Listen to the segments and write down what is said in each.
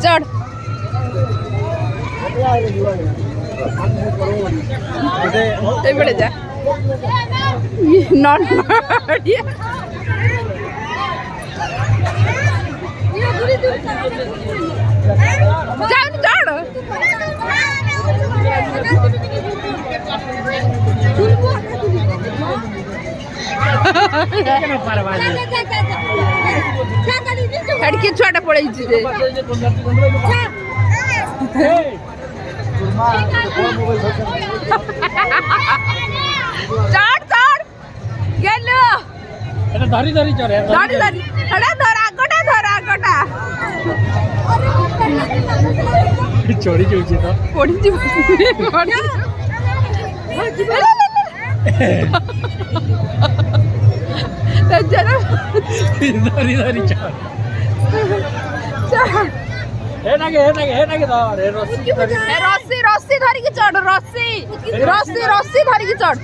चढ़ बड़े जा नॉन हड़की छुआटा पड़े धरी धरी चढ़े धरी धरी धर आगटा धर आगटा चढ़ी जाऊँ तो पड़ी धरी धरी चढ़ रस्सी रस्सी धरी की चढ़ रस्सी रस्सी रस्सी धरी की चढ़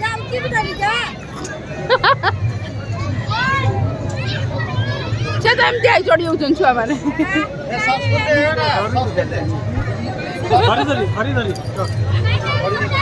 से तो एमती आई चढ़ी होउछन छुआ माने धरी धरी चढ़